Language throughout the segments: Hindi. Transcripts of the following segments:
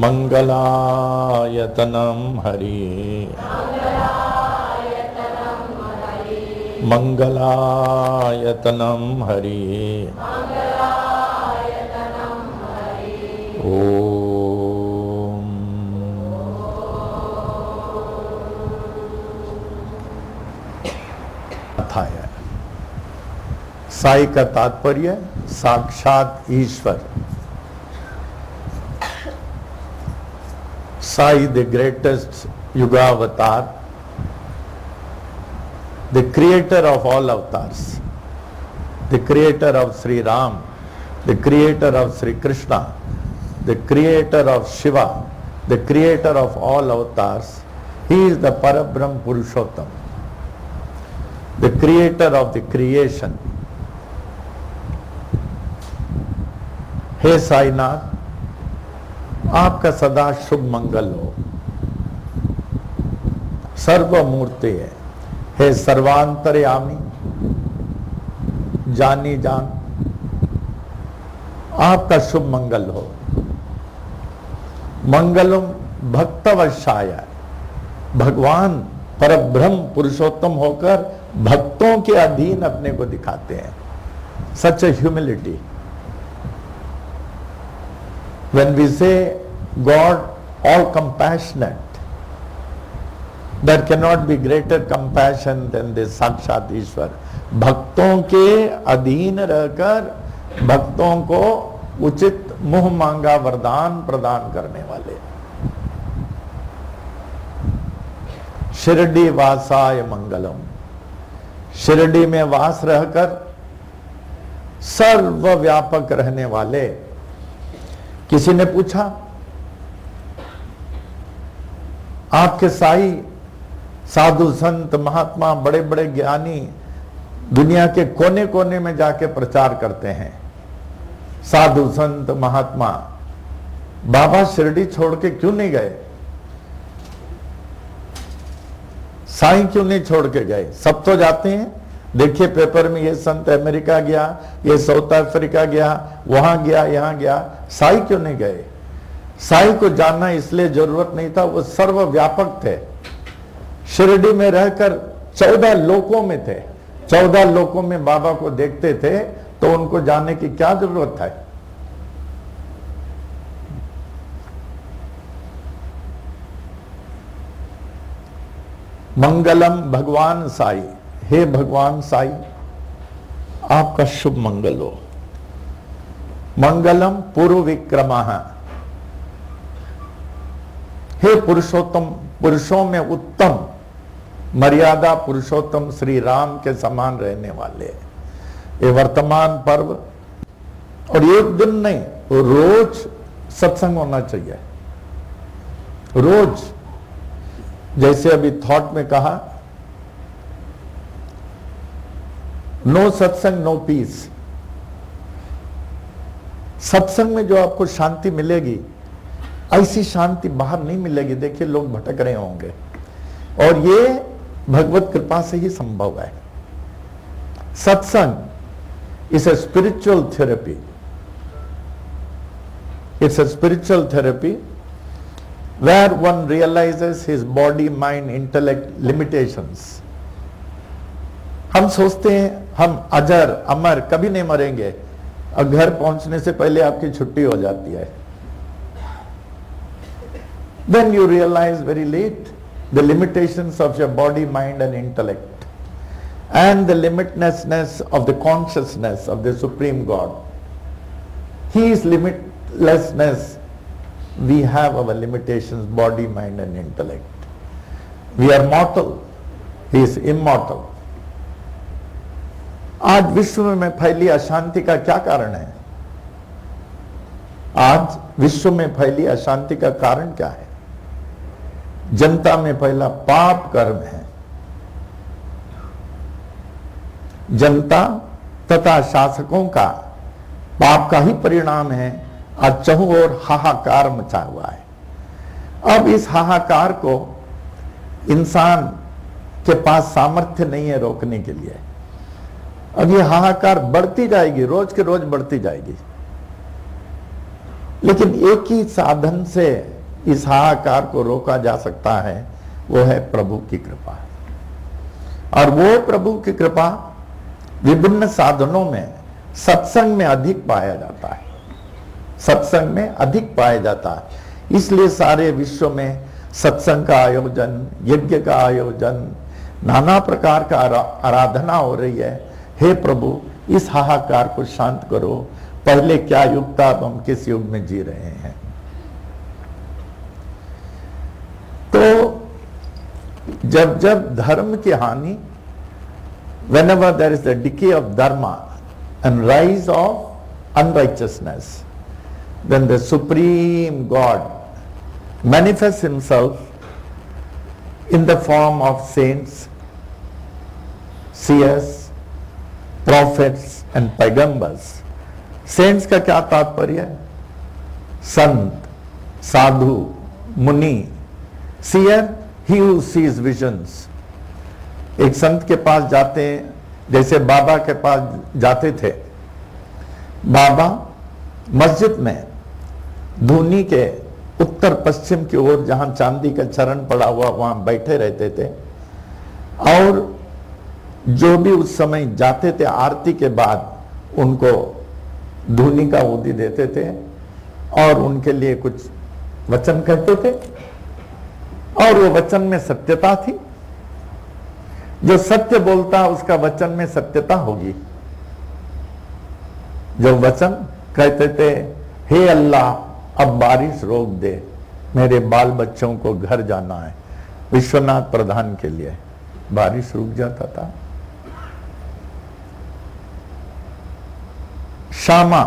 मंगलायतनम हरि मंगलायतनम हरि ओम। अथाय साई का तात्पर्य साक्षात ईश्वर। Sai, the greatest Yuga avatar, the creator of all avatars, the creator of Sri Ram, the creator of Sri Krishna, the creator of Shiva, the creator of all avatars. He is the Parabrahm Purushottam, the creator of the creation. हे साईनाथ, आपका सदा शुभ मंगल हो। सर्वमूर्ति है, हे सर्वांतर्यामी, जानी जान, आपका शुभ मंगल हो। मंगलम भक्तवशाय, भगवान परब्रह्म पुरुषोत्तम होकर भक्तों के अधीन अपने को दिखाते हैं। सच ए humility. When we say God all compassionate, there cannot be greater compassion than this साक्षात ईश्वर। भक्तों के अधीन रहकर भक्तों को उचित मुंह मांगा वरदान प्रदान करने वाले। शिरडी वासाय मंगलम, शिरडी में वास रहकर सर्वव्यापक रहने वाले। किसी ने पूछा, आपके साई साधु संत महात्मा बड़े बड़े ज्ञानी दुनिया के कोने कोने में जाके प्रचार करते हैं। साधु संत महात्मा बाबा शिरडी छोड़ के क्यों नहीं गए? साई क्यों नहीं छोड़ के गए? सब तो जाते हैं। देखिए पेपर में ये संत अमेरिका गया, ये साउथ अफ्रीका गया, वहां गया, यहां गया। साई क्यों नहीं गए? साई को जानना इसलिए जरूरत नहीं था, वो सर्वव्यापक थे। शिरडी में रहकर 14 लोकों में थे। 14 लोकों में बाबा को देखते थे, तो उनको जानने की क्या जरूरत है? मंगलम भगवान साई, हे भगवान साई, आपका शुभ मंगल हो। मंगलम पूर्व विक्रमः, हे पुरुषोत्तम, पुरुषों में उत्तम, मर्यादा पुरुषोत्तम श्री राम के समान रहने वाले। ये वर्तमान पर्व, और एक दिन नहीं, रोज सत्संग होना चाहिए। रोज, जैसे अभी थॉट में कहा, नो सत्संग नो पीस। सत्संग में जो आपको शांति मिलेगी, ऐसी शांति बाहर नहीं मिलेगी। देखिए लोग भटक रहे होंगे, और ये भगवत कृपा से ही संभव है। सत्संग is a spiritual therapy. It's a spiritual therapy where one realizes his body, mind, intellect limitations. हम सोचते हैं हम अजर अमर कभी नहीं मरेंगे, और घर पहुंचने से पहले आपकी छुट्टी हो जाती है। Then you realize very late the limitations of your body, mind and intellect, and the limitlessness of the consciousness of the Supreme God. His limitlessness, we have our limitations, body, mind and intellect. We are mortal, he is immortal. आज विश्व में फैली अशांति का क्या कारण है? आज विश्व में फैली अशांति का कारण क्या है? जनता में फैला पाप कर्म है। जनता तथा शासकों का पाप का ही परिणाम है। आज चहुं ओर हाहाकार मचा हुआ है। अब इस हाहाकार को इंसान के पास सामर्थ्य नहीं है रोकने के लिए। अब ये हाहाकार बढ़ती जाएगी, रोज के रोज बढ़ती जाएगी। लेकिन एक ही साधन से इस हाहाकार को रोका जा सकता है, वो है प्रभु की कृपा। और वो प्रभु की कृपा विभिन्न साधनों में सत्संग में अधिक पाया जाता है, सत्संग में अधिक पाया जाता है। इसलिए सारे विश्व में सत्संग का आयोजन, यज्ञ का आयोजन, नाना प्रकार का आराधना हो रही है। हे प्रभु, इस हाहाकार को शांत करो। पहले क्या युग था, अब हम किस युग में जी रहे हैं। तो जब जब धर्म की हानि, whenever there is the decay of dharma and rise of unrighteousness, then the supreme God manifests himself in the form of saints, seers, prophets and paigambers. Saints का क्या तात्पर्य है? संत, साधु, मुनि। Seer, he who sees visions. एक संत के पास जाते हैं, जैसे बाबा के पास जाते थे। बाबा मस्जिद में धूनी के उत्तर पश्चिम की ओर, जहां चांदी का चरण पड़ा हुआ, वहां बैठे रहते थे। और जो भी उस समय जाते थे, आरती के बाद उनको धूनी का उदी देते थे और उनके लिए कुछ वचन कहते थे, और वो वचन में सत्यता थी। जो सत्य बोलता उसका वचन में सत्यता होगी। जो वचन कहते थे, हे अल्लाह अब बारिश रोक दे, मेरे बाल बच्चों को घर जाना है, विश्वनाथ प्रधान के लिए बारिश रुक जाता था। श्यामा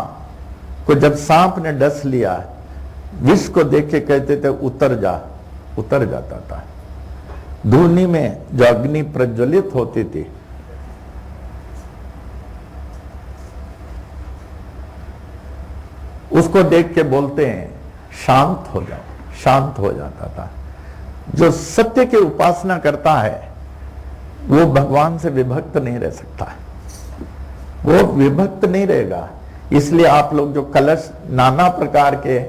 को जब सांप ने डस लिया, विष को देख के कहते थे उतर जा, उतर जाता था। धूनी में जो अग्नि प्रज्वलित होती थी, उसको देख के बोलते हैं शांत हो जाओ, शांत हो जाता था। जो सत्य की उपासना करता है वो भगवान से विभक्त नहीं रह सकता, वो विभक्त नहीं रहेगा। इसलिए आप लोग जो कलश, नाना प्रकार के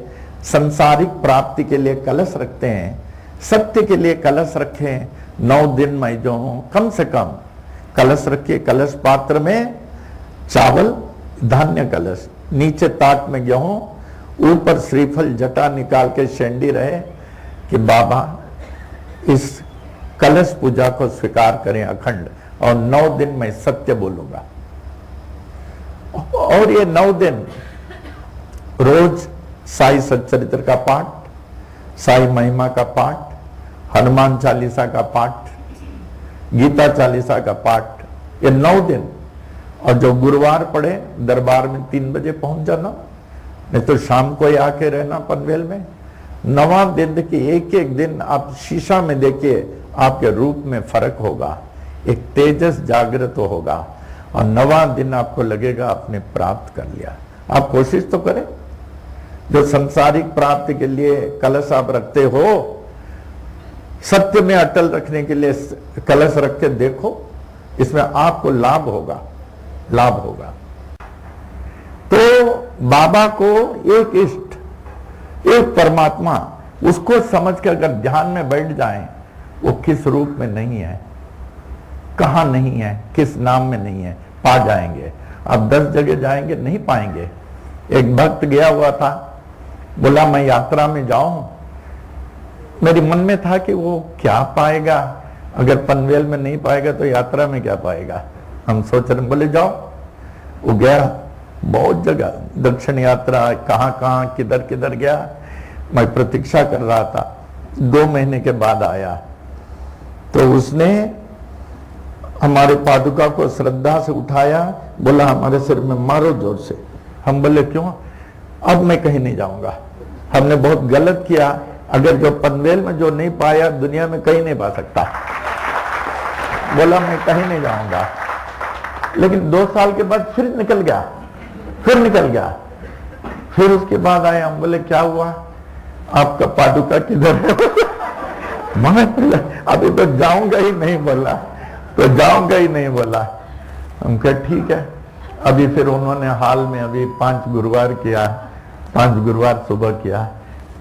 संसारिक प्राप्ति के लिए कलश रखते हैं, सत्य के लिए कलश रखें। 9 दिन में जो हो, कम से कम कलश रखिए। कलश पात्र में चावल, धान्य कलश, नीचे ताट में गेहूं, ऊपर श्रीफल, जटा निकाल के शेंडी रहे कि बाबा इस कलश पूजा को स्वीकार करें अखंड, और 9 दिन में सत्य बोलूंगा। और ये 9 दिन रोज साई सच्चरित्र का पाठ, साई महिमा का पाठ, हनुमान चालीसा का पाठ, गीता चालीसा का पाठ, ये 9 दिन। और जो गुरुवार पड़े, दरबार में 3 बजे पहुंच जाना, नहीं तो शाम को ही आके रहना पनवेल में। 9वां दिन की एक एक दिन आप शीशा में देखिए, आपके रूप में फर्क होगा, एक तेजस जागृत होगा, और 9वां दिन आपको लगेगा आपने प्राप्त कर लिया। आप कोशिश तो करें। जो संसारिक प्राप्ति के लिए कलश आप रखते हो, सत्य में अटल रखने के लिए कलश रख के देखो, इसमें आपको लाभ होगा, लाभ होगा। तो बाबा को एक इष्ट, एक परमात्मा, उसको समझ के अगर ध्यान में बैठ जाएं, वो किस रूप में नहीं है, कहां नहीं है, किस नाम में नहीं है, पा जाएंगे। अब 10 जगह जाएंगे, नहीं पाएंगे। एक भक्त गया हुआ था, बोला मैं यात्रा में जाऊं। मेरे मन में था कि वो क्या पाएगा, अगर पनवेल में नहीं पाएगा तो यात्रा में क्या पाएगा। हम सोच रहे, बोले जाओ। वो गया, बहुत जगह दक्षिण यात्रा, कहां कहां, किधर किधर गया। मैं प्रतीक्षा कर रहा था, 2 महीने के बाद आया। तो उसने हमारे पादुका को श्रद्धा से उठाया, बोला हमारे सिर में मारो जोर से। हम बोले क्यों? अब मैं कहीं नहीं जाऊंगा, हमने बहुत गलत किया। अगर जो पनवेल में जो नहीं पाया, दुनिया में कहीं नहीं पा सकता। बोला मैं कहीं नहीं जाऊंगा। लेकिन 2 साल के बाद फिर निकल गया, फिर निकल गया। फिर उसके बाद आए, हम बोले क्या हुआ, आपका पादुका किधर है? मैं बोला अभी तो जाऊंगा ही नहीं, बोला तो जाऊंगा ही नहीं, बोला। हम कहे ठीक है। अभी फिर उन्होंने हाल में अभी 5 गुरुवार किया, 5 गुरुवार सुबह किया,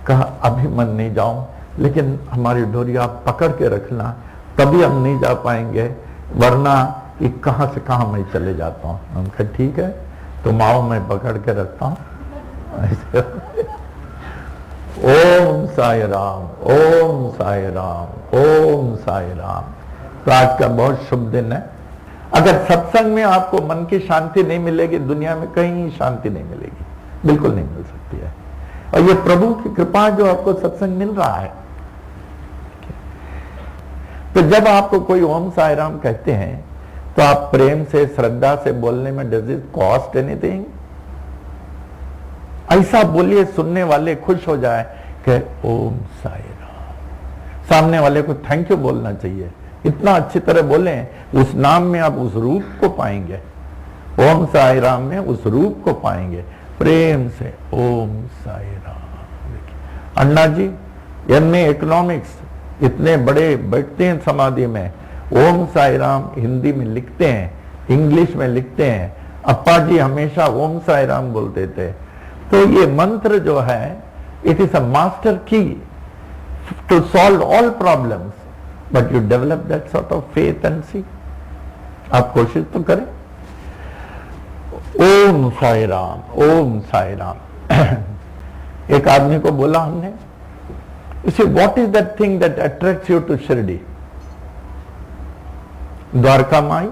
कहा अभी मन नहीं जाऊं, लेकिन हमारी डोरी आप पकड़ के रखना, तभी हम नहीं जा पाएंगे, वरना कि कहां से कहां मैं चले जाता हूं। हम कहा ठीक है, तुम आओ, मैं पकड़ के रखता हूं। ओम साई राम, ओम साई राम, ओम साई राम। तो आज का बहुत शुभ दिन है। अगर सत्संग में आपको मन की शांति नहीं मिलेगी, दुनिया में कहीं शांति नहीं मिलेगी, बिल्कुल नहीं मिल सकती है। और ये प्रभु की कृपा जो आपको सत्संग मिल रहा है। तो जब आपको कोई ओम साई राम कहते हैं, तो आप प्रेम से, श्रद्धा से बोलने में डज इट कॉस्ट एनीथिंग? ऐसा बोलिए सुनने वाले खुश हो जाए कि ओम साई राम। सामने वाले को थैंक यू बोलना चाहिए, इतना अच्छी तरह बोले, उस नाम में आप उस रूप को पाएंगे। ओम साई राम में उस रूप को पाएंगे, प्रेम से ओम साई राम। अन्ना जी एमए इकोनॉमिक्स, इतने बड़े बैठते हैं समाधि में, ओम साई राम हिंदी में लिखते हैं, इंग्लिश में लिखते हैं। अप्पा जी हमेशा ओम साई राम बोलते थे। तो ये मंत्र जो है, it is a master key to solve all problems, but you develop that sort of faith and see. आप कोशिश तो करें। ओम साई राम, ओम साई राम। एक आदमी को बोला हमने, see what is that thing that attracts you to Shirdi? Dwarka Mai,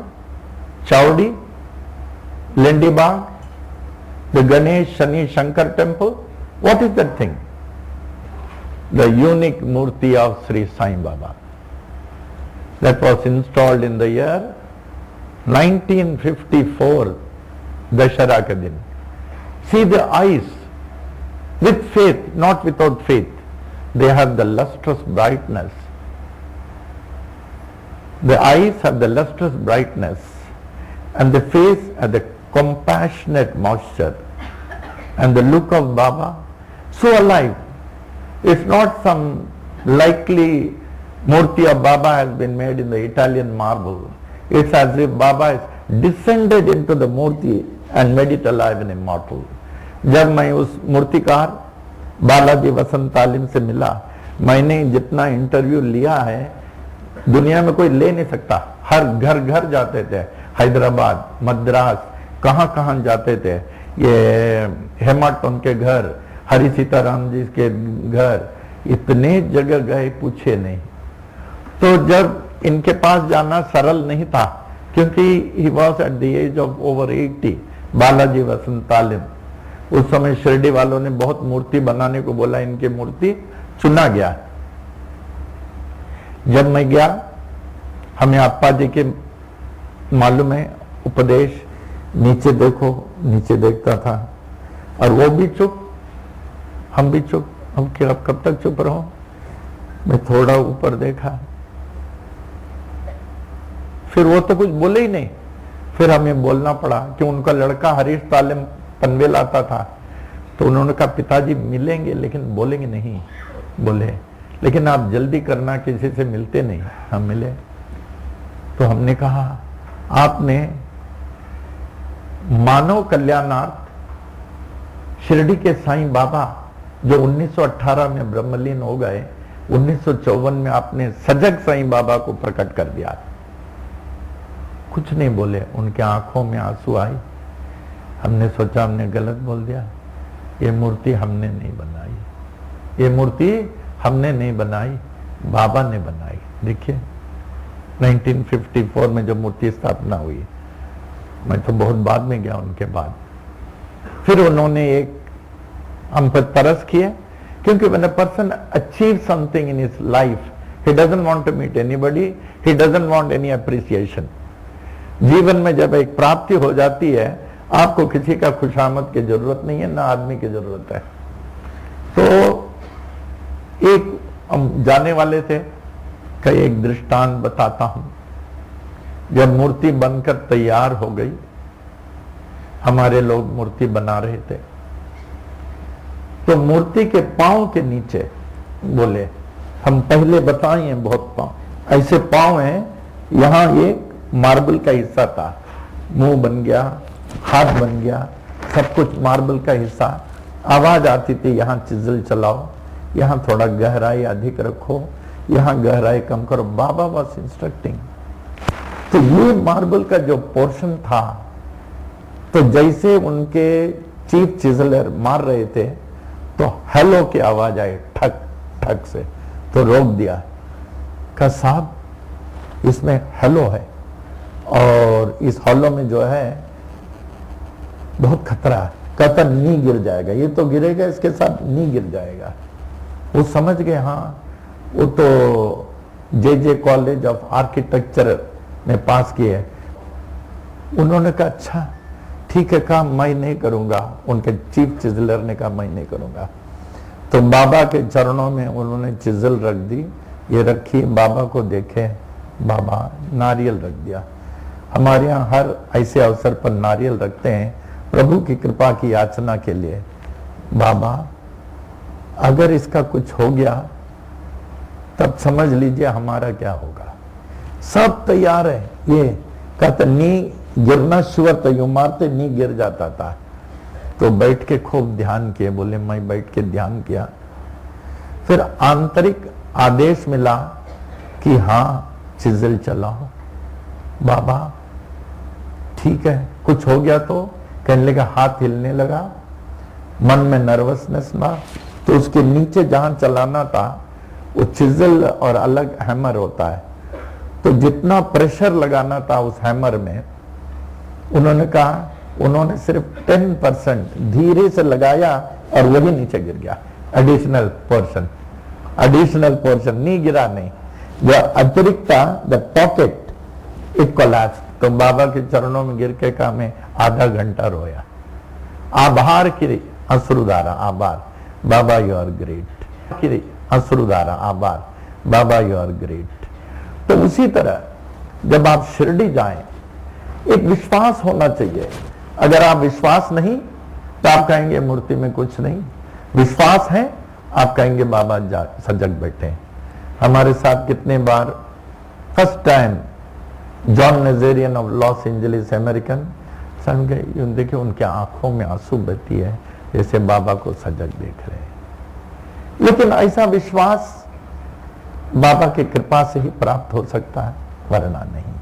Chowdi, Lendi Bagh, the Ganesh Shani Shankar temple? What is that thing? The unique murti of Sri Sai Baba that was installed in the year 1954, Dashara ke din. See the eyes, with faith, not without faith. They have the lustrous brightness. The eyes have the lustrous brightness, and the face has the compassionate moisture, and the look of Baba so alive. It's not some likely murti of Baba has been made in the Italian marble. It's as if Baba has descended into the murti and made it alive and immortal. जब मैं उस मूर्तिकार बालाजी वसंत तालीम से मिला, मैंने जितना इंटरव्यू लिया है दुनिया में कोई ले नहीं सकता। हर घर घर जाते थे, हैदराबाद, मद्रास, कहां कहां जाते थे। ये हेमाटोन के घर, हरि सीताराम जी के घर, इतने जगह गए, पूछे नहीं। तो जब इनके पास जाना सरल नहीं था, क्योंकि he was at the age of over 80, Balaji Vasant तालीम। उस समय शिरडी वालों ने बहुत मूर्ति बनाने को बोला, इनकी मूर्ति चुना गया। जब मैं गया, हमें अप्पा जी के मालूम है उपदेश, नीचे देखो, नीचे देखता था, और वो भी चुप, हम भी चुप। हम क्या, अब कब तक चुप रहो? मैं थोड़ा ऊपर देखा, फिर वो तो कुछ बोले ही नहीं। फिर हमें बोलना पड़ा कि उनका लड़का हरीश तालिम पनवेल आता था, तो उन्होंने कहा पिताजी मिलेंगे लेकिन बोलेंगे नहीं। बोले लेकिन आप जल्दी करना, किसी से मिलते नहीं। हम मिले तो हमने कहा आपने मानव कल्याणार्थ शिरडी के साईं बाबा जो 1918 में ब्रह्मलीन हो गए, 1954 में आपने सजग साईं बाबा को प्रकट कर दिया। कुछ नहीं बोले, उनके आंखों में आंसू आई। हमने सोचा हमने गलत बोल दिया, ये मूर्ति हमने नहीं बनाई, ये मूर्ति हमने नहीं बनाई, बाबा ने बनाई। देखिए 1954 में जब मूर्ति स्थापना हुई, मैं तो बहुत बाद में गया उनके बाद। फिर उन्होंने एक हम पर तरस किए, क्योंकि when a person achieves something in his life, he doesn't want to meet anybody, he doesn't want any appreciation. जीवन में जब एक प्राप्ति हो जाती है, आपको किसी का खुशामद की जरूरत नहीं है, ना आदमी की जरूरत है। तो एक हम जाने वाले थे, का एक दृष्टांत बताता हूं। जब मूर्ति बनकर तैयार हो गई, हमारे लोग मूर्ति बना रहे थे, तो मूर्ति के पांव के नीचे बोले, हम पहले बताए बहुत पांव, ऐसे पांव हैं, यहां ये मार्बल का हिस्सा था, मुंह बन गया, हाथ बन गया, सब कुछ मार्बल का हिस्सा। आवाज आती थी, यहाँ चिजल चलाओ, यहाँ थोड़ा गहराई अधिक रखो, यहाँ गहराई कम करो। बाबा वाज इंस्ट्रक्टिंग। तो ये मार्बल का जो पोर्शन था, तो जैसे उनके चीफ चिजलर मार रहे थे तो हेलो की आवाज आई ठक ठक से, तो रोक दिया। कहा साहब इसमें हेलो है और इस हॉलो में जो है बहुत खतरा है। कहता नी गिर जाएगा, ये तो गिरेगा, इसके साथ नी गिर जाएगा। वो समझ गए, हाँ वो तो जे कॉलेज ऑफ आर्किटेक्चर में पास किए। उन्होंने कहा अच्छा ठीक है, कहा मैं नहीं करूंगा। उनके चीफ चिजलर ने कहा मैं नहीं करूंगा। तो बाबा के चरणों में उन्होंने चिजल रख दी, ये रखी, बाबा को देखे, बाबा नारियल रख दिया। हमारे यहाँ हर ऐसे अवसर पर नारियल रखते हैं प्रभु की कृपा की याचना के लिए। बाबा अगर इसका कुछ हो गया तब समझ लीजिए हमारा क्या होगा। सब तैयार है। ये कहते नी गिरना शुगर तो यूं मारते नी गिर जाता था। तो बैठ के खूब ध्यान किए। बोले मैं बैठ के ध्यान किया, फिर आंतरिक आदेश मिला कि हाँ चिजल चलाओ। बाबा ठीक है, कुछ हो गया तो कहने लगा, हाथ हिलने लगा, मन में नर्वसनेस ना, तो उसके नीचे जहां चलाना था वो चिजल और अलग हैमर होता है, तो जितना प्रेशर लगाना था उस हैमर में, उन्होंने कहा उन्होंने सिर्फ 10% धीरे से लगाया और वही नीचे गिर गया। एडिशनल पोर्शन नहीं गिरा, नहीं जो अतिरिक्त द पॉकेट इट कोलैप्स। तो बाबा के चरणों में गिर के कहा मैं आधा घंटा रोया। आभार की अश्रुधारा, आभार बाबा यू आर ग्रेट की अश्रुधारा, आभार बाबा यू आर ग्रेट। तो उसी तरह जब आप शिरडी जाएं, एक विश्वास होना चाहिए। अगर आप विश्वास नहीं तो आप कहेंगे मूर्ति में कुछ नहीं, विश्वास है आप कहेंगे बाबा सजग बैठे। हमारे साथ कितने बार first time John Nazarian of Los Angeles American son गए, देखिए उनके आंखों में आंसू बहती है जैसे बाबा को सजग देख रहे हैं। लेकिन ऐसा विश्वास बाबा की कृपा से ही प्राप्त हो सकता है, वरना नहीं।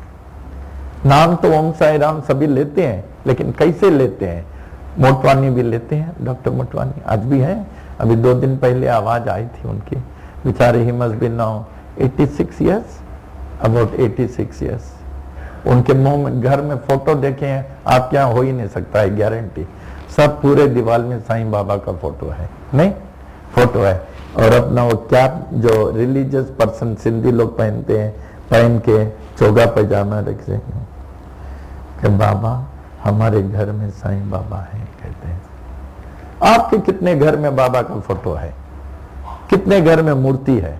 नाम तो ओम साई राम सभी लेते हैं, लेकिन कैसे लेते हैं? मोटवानी भी लेते हैं, डॉक्टर मोटवानी आज भी हैं। अभी 2 दिन पहले आवाज आई थी उनकी, बेचारे he must be now 86 years, about 86 years. उनके मुंह में घर में फोटो देखे हैं आप, क्या हो ही नहीं सकता है, गारंटी। सब पूरे दीवार में साईं बाबा का फोटो है, नहीं फोटो है। और अपना वो कैप जो रिलीजियस पर्सन सिंधी लोग पहनते हैं, पहन के चोगा पैजामा रखते हैं कि बाबा हमारे घर में साईं बाबा है, कहते हैं। आपके कितने घर में बाबा का फोटो है? कितने घर में मूर्ति है?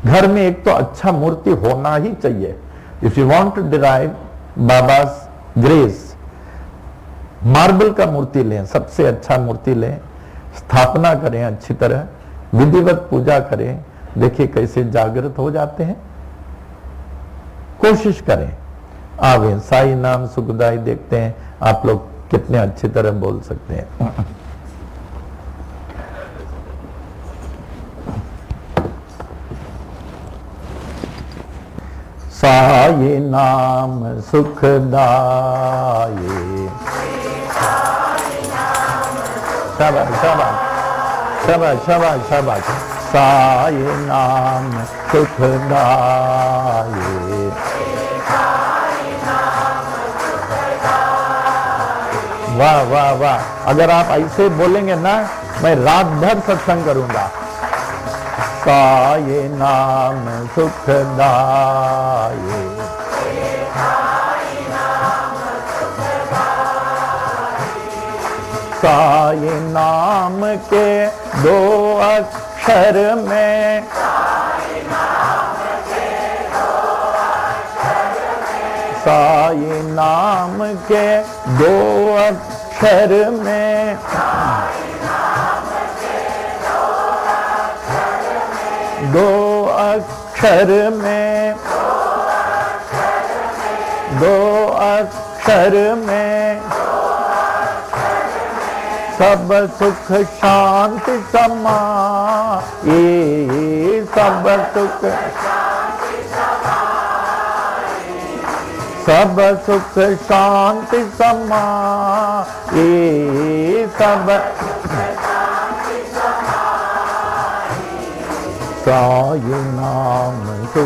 घर में एक तो अच्छा मूर्ति होना ही चाहिए। If you want to derive Baba's grace, marble का मूर्ति लें, सबसे अच्छा मूर्ति लें, स्थापना करें अच्छी तरह, विधिवत पूजा करें, देखिए कैसे जागृत हो जाते हैं। कोशिश करें। आगे साई नाम सुखदाई देखते हैं आप लोग कितने अच्छी तरह बोल सकते हैं। साई नाम सुखदाई, शाबाश शाबाश शाबाश शाबाश शाबाश। साई नाम सुखदाई, वाह वाह वाह। अगर आप ऐसे बोलेंगे ना, मैं रात भर सत्संग करूंगा। साई नाम सुखदाई, साई नाम के 2 अक्षर में, साई नाम के 2 अक्षर में, 2 अक्षर में, 2 अक्षर में, सब सुख शांति समाए, सब सुख सब सुख शांति समाए, सब साई नाम